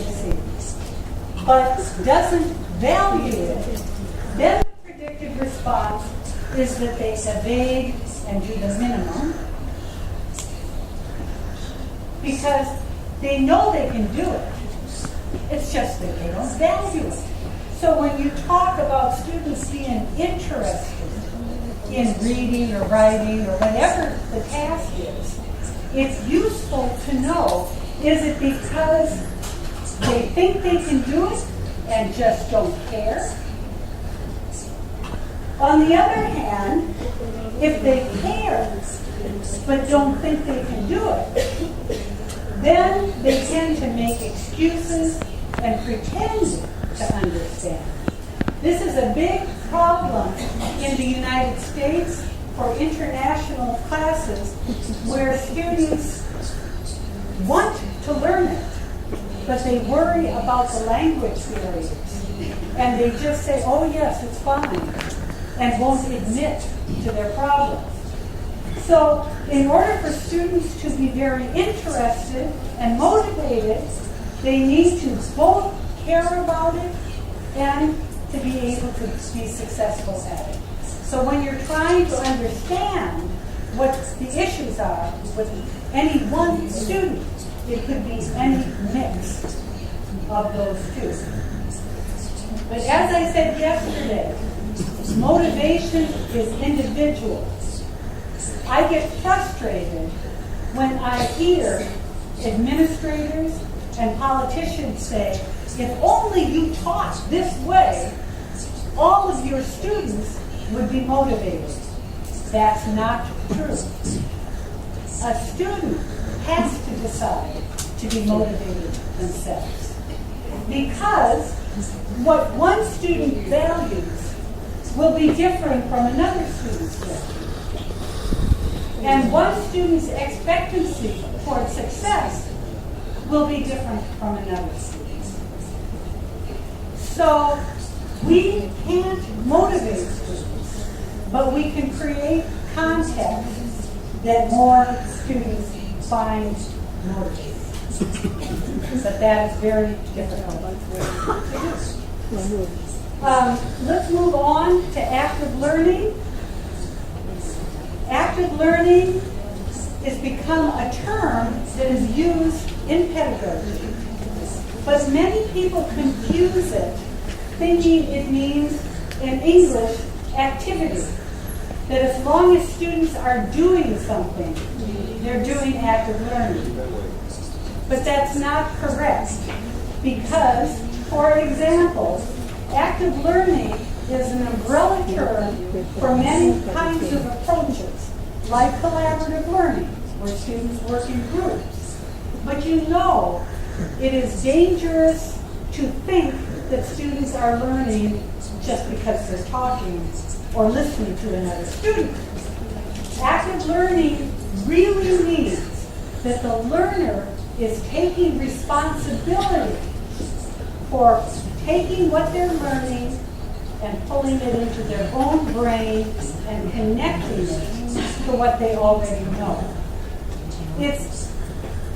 succeeds, but doesn't value it, then the predicted response is that they evade and do the minimum because they know they can do it. It's just that they don't value it. So when you talk about students being interested in reading or writing or whatever the task is, it's useful to know, is it because they think they can do it and just don't care? On the other hand, if they care but don't think they can do it, then they tend to make excuses and pretend to understand. This is a big problem in the United States for international classes where students want to learn it, but they worry about the language barriers. And they just say, oh yes, it's fine, and won't admit to their problems. So in order for students to be very interested and motivated, they need to both care about it and to be able to be successful at it. So when you're trying to understand what the issues are with any one student, it could be any mix of those two. But as I said yesterday, motivation is individual. I get frustrated when I hear administrators and politicians say, if only you taught this way, all of your students would be motivated. That's not true. A student has to decide to be motivated themselves. Because what one student values will be different from another student's value. And one student's expectancy toward success will be different from another student's. So we can't motivate students, but we can create contexts that more students find motivating. But that is very difficult to do. Let's move on to active learning. Active learning has become a term that is used in pedagogy. But many people confuse it, thinking it means, in English, activity. That as long as students are doing something, they're doing active learning. But that's not correct. Because, for example, active learning is an umbrella term for many kinds of approaches, like collaborative learning, where students work in groups. But you know, it is dangerous to think that students are learning just because they're talking or listening to another student. Active learning really means that the learner is taking responsibility for taking what they're learning and pulling it into their own brain and connecting it to what they already know. It's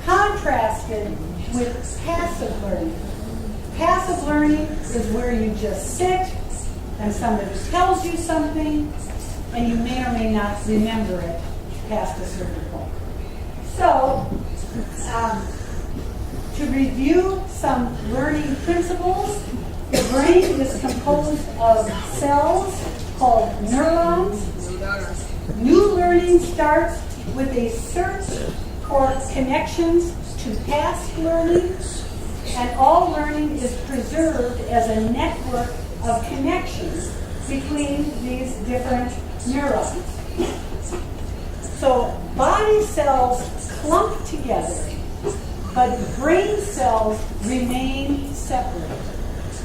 contrasted with passive learning. Passive learning is where you just sit and somebody tells you something and you may or may not remember it past a certain point. So, to review some learning principles, the brain is composed of cells called neurons. New learning starts with a search for connections to past learning, and all learning is preserved as a network of connections between these different neurons. So body cells clump together, but brain cells remain separate.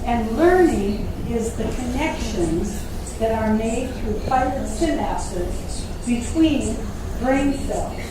And learning is the connections that are made through fired synapses between brain cells.